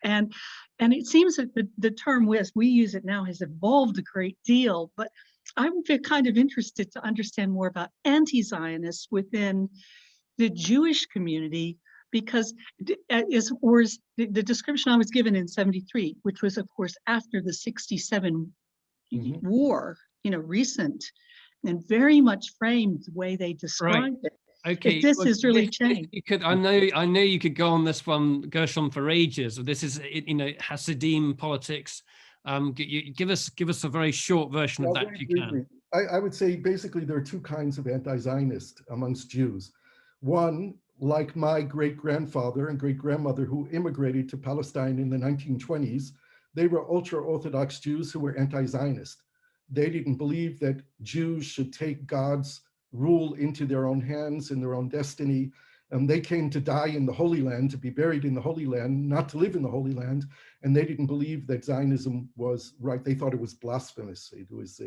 And it seems that the term, as we use it now, has evolved a great deal, but I would be kind of interested to understand more about anti-Zionists within the Jewish community, because the description I was given in 73, which was, of course, after the 67 war, recent, and very much framed the way they described it. Okay, if this is really changed. You could, I know you could go on this one, Gershon, for ages. This is, Hasidim politics. Give us a very short version of that if you can. I would say basically there are two kinds of anti-Zionist amongst Jews. One, like my great-grandfather and great-grandmother who immigrated to Palestine in the 1920s, they were ultra-Orthodox Jews who were anti-Zionist. They didn't believe that Jews should take God's rule into their own hands and their own destiny. They came to die in the Holy Land, to be buried in the Holy Land, not to live in the Holy Land. And they didn't believe that Zionism was right. They thought it was blasphemous. It was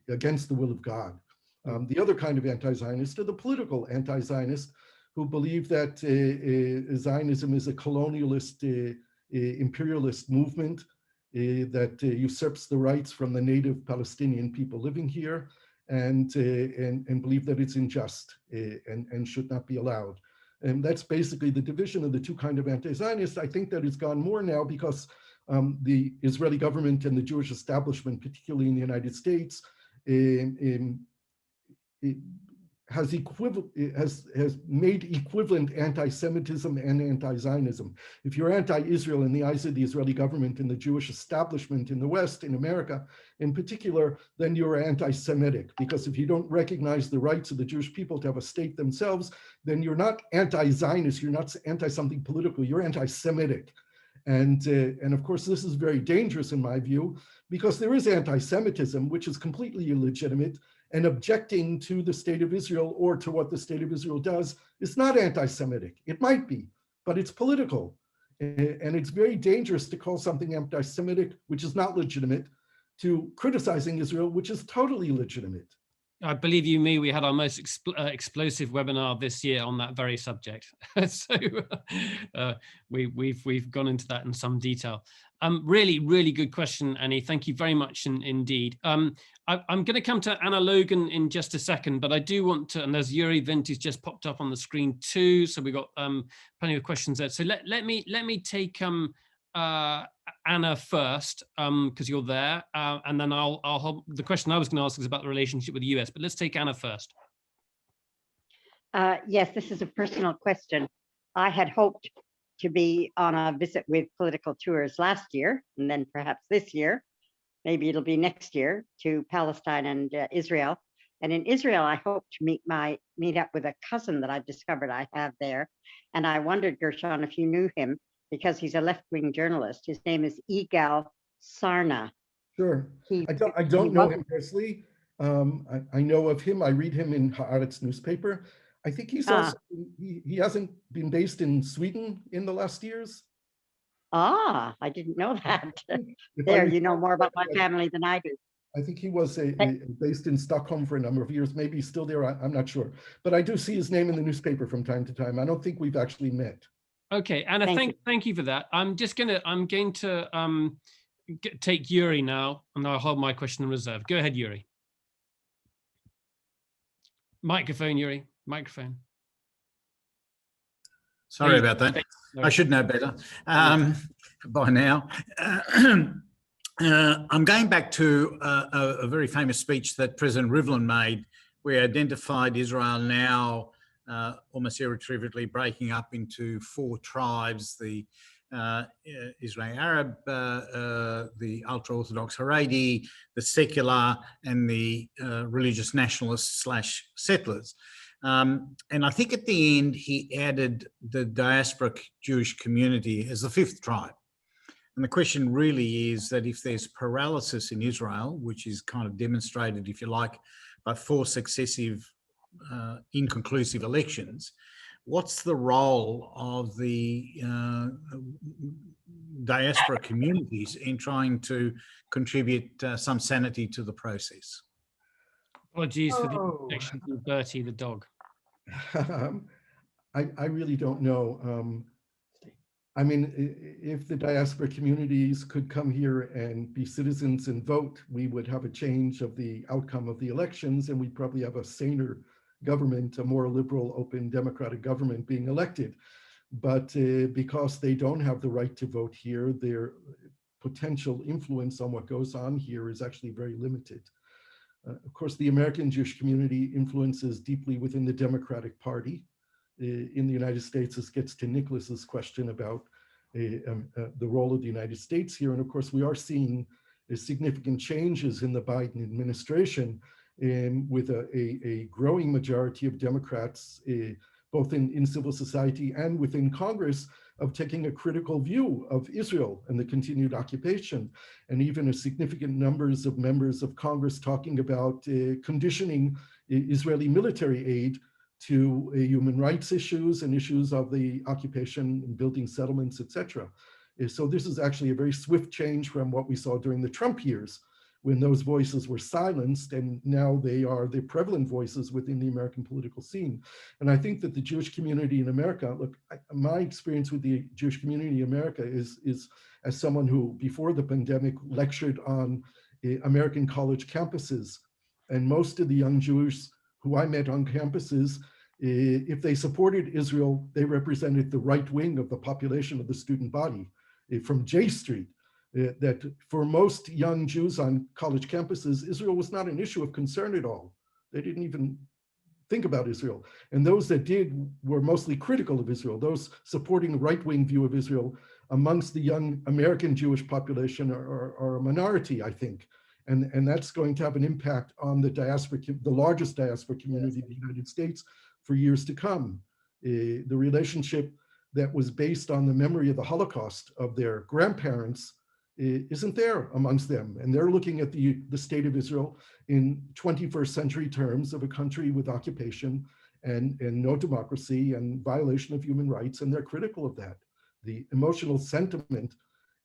against the will of God. The other kind of anti-Zionist are the political anti-Zionist who believe that Zionism is a colonialist, imperialist movement that usurps the rights from the native Palestinian people living here, and believe that it's unjust and should not be allowed. And that's basically the division of the two kind of anti-Zionists. I think that it's gone more now because the Israeli government and the Jewish establishment, particularly in the United States, has made equivalent anti-Semitism and anti-Zionism. If you're anti-Israel in the eyes of the Israeli government and the Jewish establishment in the West, in America in particular, then you're anti-Semitic, because if you don't recognize the rights of the Jewish people to have a state themselves, then you're not anti-Zionist, you're not anti-something political, you're anti-Semitic. And of course, this is very dangerous in my view, because there is anti-Semitism, which is completely illegitimate, and objecting to the state of Israel or to what the state of Israel does is not anti-Semitic. It might be, but it's political. And it's very dangerous to call something anti-Semitic, which is not legitimate, to criticizing Israel, which is totally legitimate. I believe you me, we had our most explosive webinar this year on that very subject. So we've gone into that in some detail. Really, really good question, Annie. Thank you very much indeed. I'm going to come to Anna Logan in just a second, but I do want to, and there's Yuri Vintis just popped up on the screen too. So we've got plenty of questions there. So let me take Anna first, because you're there, and then I'll the question I was going to ask is about the relationship with the US, but let's take Anna first. Yes, this is a personal question. I had hoped to be on a visit with Political Tours last year, and then perhaps this year, maybe it'll be next year, to Palestine and Israel. And in Israel, I hope to meet up with a cousin that I've discovered I have there. And I wondered, Gershon, if you knew him, because he's a left-wing journalist. His name is Yigal Sarna. Sure. I don't know him personally. I know of him. I read him in Haaretz newspaper. I think he's also, he hasn't been based in Sweden in the last years. Ah, I didn't know that. There, you know more about my family than I do. I think he was based in Stockholm for a number of years. Maybe he's still there. I'm not sure. But I do see his name in the newspaper from time to time. I don't think we've actually met. Okay, Anna, thank you for that. I'm going to take Yuri now, and I'll hold my question in reserve. Go ahead, Yuri. Microphone, Yuri. Microphone. Sorry about that. I should know better by now. I'm going back to a very famous speech that President Rivlin made, where he identified Israel now almost irretrievably breaking up into 4 tribes: the Israeli Arab, the ultra-Orthodox Haredi, the secular, and the religious nationalists / settlers. And I think at the end, he added the diaspora Jewish community as the 5th tribe. And the question really is that if there's paralysis in Israel, which is kind of demonstrated, if you like, by 4 successive inconclusive elections, what's the role of the diaspora communities in trying to contribute some sanity to the process? Apologies for the connection to Bertie the dog. I really don't know. I mean, if the diaspora communities could come here and be citizens and vote, we would have a change of the outcome of the elections, and we'd probably have a saner government, a more liberal, open, democratic government being elected. But because they don't have the right to vote here, their potential influence on what goes on here is actually very limited. Of course, the American Jewish community influences deeply within the Democratic Party. In the United States, this gets to Nicholas's question about the role of the United States here. And of course, we are seeing significant changes in the Biden administration with a growing majority of Democrats, both in civil society and within Congress, of taking a critical view of Israel and the continued occupation, and even a significant numbers of members of Congress talking about conditioning Israeli military aid to human rights issues and issues of the occupation and building settlements, etc. So this is actually a very swift change from what we saw during the Trump years, when those voices were silenced, and now they are the prevalent voices within the American political scene. And I think that the Jewish community in America, look, my experience with the Jewish community in America is as someone who, before the pandemic, lectured on American college campuses. And most of the young Jews who I met on campuses, if they supported Israel, they represented the right wing of the population of the student body. From J Street, that for most young Jews on college campuses, Israel was not an issue of concern at all. They didn't even think about Israel. And those that did were mostly critical of Israel. Those supporting the right-wing view of Israel amongst the young American Jewish population are a minority, I think. And that's going to have an impact on the diaspora, the largest diaspora community in the United States for years to come. The relationship that was based on the memory of the Holocaust of their grandparents isn't there amongst them. And they're looking at the state of Israel in 21st century terms of a country with occupation and no democracy and violation of human rights, and they're critical of that. The emotional sentiment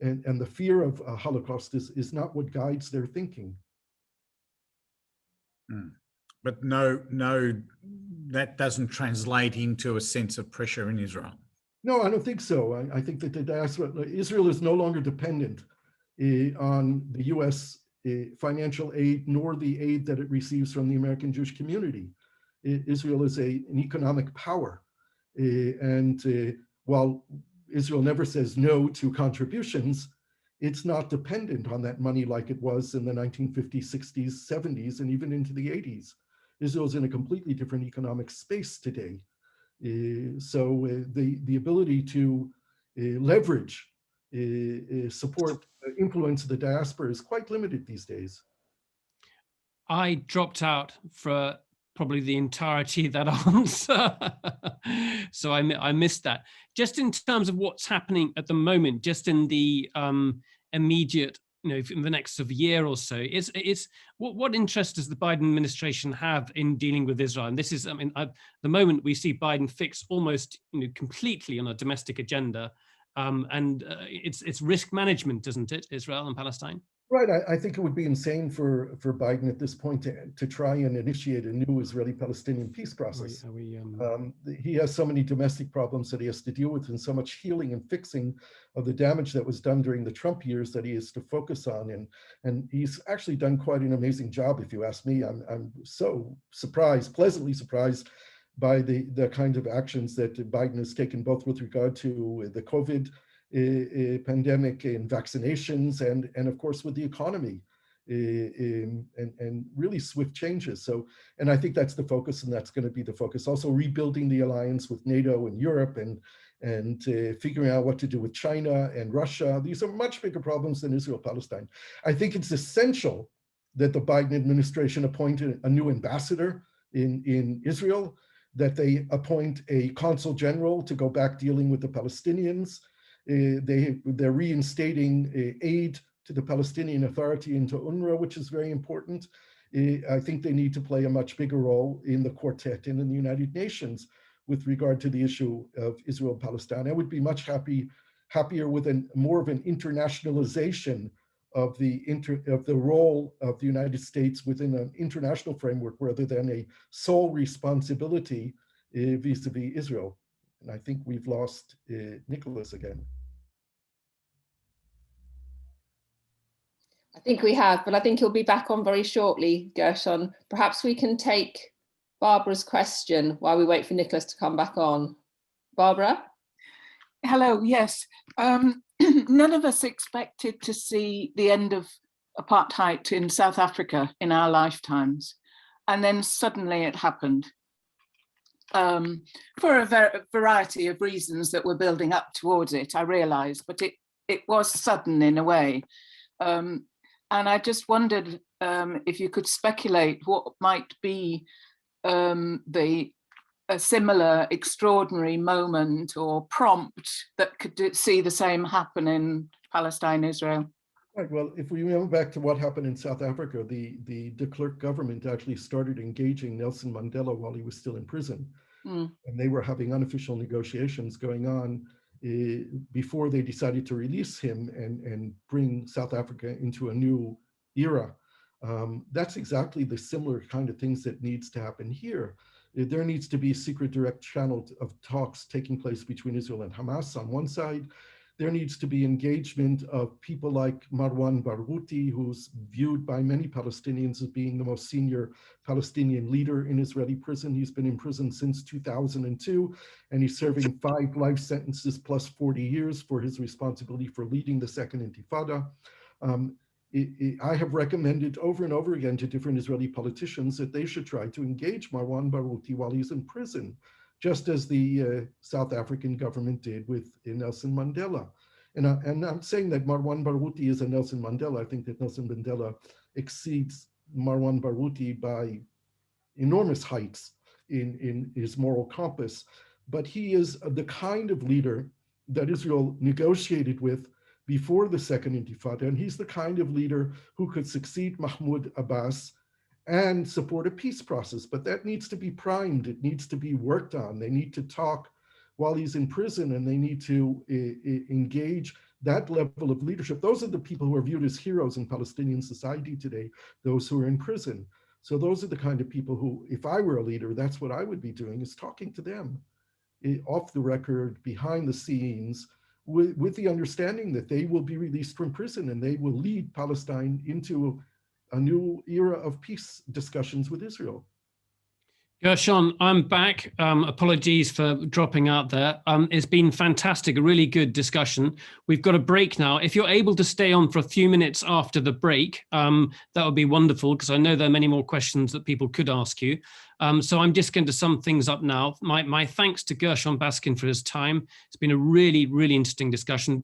and the fear of a Holocaust is not what guides their thinking. but that doesn't translate into a sense of pressure in Israel. No, I don't think so. I think that the diaspora, Israel is no longer dependent on the US financial aid, nor the aid that it receives from the American Jewish community. Israel is an economic power. While Israel never says no to contributions, it's not dependent on that money like it was in the 1950s, 60s, 70s, and even into the 80s. Israel's in a completely different economic space today. So the ability to leverage, support, influence the diaspora is quite limited these days. I dropped out for probably the entirety of that answer. So I missed that. Just in terms of what's happening at the moment, just in the immediate, in the next sort of year or so, what interest does the Biden administration have in dealing with Israel? And this is, at the moment we see Biden fix almost completely on a domestic agenda, and it's risk management, isn't it, Israel and Palestine? Right. I think it would be insane for Biden at this point to try and initiate a new Israeli-Palestinian peace process. He has so many domestic problems that he has to deal with, and so much healing and fixing of the damage that was done during the Trump years that he has to focus on. And he's actually done quite an amazing job, if you ask me. I'm so surprised, pleasantly surprised by the kind of actions that Biden has taken, both with regard to the COVID pandemic and vaccinations, and of course with the economy, and really swift changes. So, and I think that's the focus, and that's going to be the focus. Also rebuilding the alliance with NATO and Europe, and figuring out what to do with China and Russia. These are much bigger problems than Israel Palestine. I think it's essential that the Biden administration appoint a new ambassador in Israel, that they appoint a consul general to go back dealing with the Palestinians. They're reinstating aid to the Palestinian Authority and to UNRWA, which is very important. I think they need to play a much bigger role in the quartet and in the United Nations with regard to the issue of Israel-Palestine. I would be much happier with more of an internationalization of the role of the United States within an international framework rather than a sole responsibility vis-a-vis Israel. And I think we've lost Nicholas again. I think we have, but I think he'll be back on very shortly, Gershon. Perhaps we can take Barbara's question while we wait for Nicholas to come back on. Barbara? Hello, yes. None of us expected to see the end of apartheid in South Africa in our lifetimes. And then suddenly it happened. For a variety of reasons that were building up towards it, I realized, but it was sudden in a way. And I just wondered if you could speculate what might be a similar extraordinary moment or prompt that could see the same happen in Palestine, Israel. Right. Well, if we remember back to what happened in South Africa, the de Klerk government actually started engaging Nelson Mandela while he was still in prison. And they were having unofficial negotiations going on before they decided to release him and bring South Africa into a new era. That's exactly the similar kind of things that needs to happen here. There needs to be a secret direct channel of talks taking place between Israel and Hamas on one side. There needs to be engagement of people like Marwan Barghouti, who's viewed by many Palestinians as being the most senior Palestinian leader in Israeli prison. He's been in prison since 2002, and he's serving 5 life sentences plus 40 years for his responsibility for leading the Second Intifada. I have recommended over and over again to different Israeli politicians that they should try to engage Marwan Barghouti while he's in prison, just as the South African government did with Nelson Mandela. And I'm saying that Marwan Barghouti is a Nelson Mandela. I think that Nelson Mandela exceeds Marwan Barghouti by enormous heights in his moral compass. But he is the kind of leader that Israel negotiated with before the Second Intifada, and he's the kind of leader who could succeed Mahmoud Abbas and support a peace process. But that needs to be primed. It needs to be worked on. They need to talk while he's in prison, and they need to engage that level of leadership. Those are the people who are viewed as heroes in Palestinian society today, those who are in prison. So those are the kind of people who, if I were a leader, that's what I would be doing, is talking to them off the record, behind the scenes, with the understanding that they will be released from prison and they will lead Palestine into a new era of peace discussions with Israel. Gershon, I'm back. Apologies for dropping out there. It's been fantastic, a really good discussion. We've got a break now. If you're able to stay on for a few minutes after the break, that would be wonderful, because I know there are many more questions that people could ask you. So I'm just going to sum things up now. My thanks to Gershon Baskin for his time. It's been a really, really interesting discussion.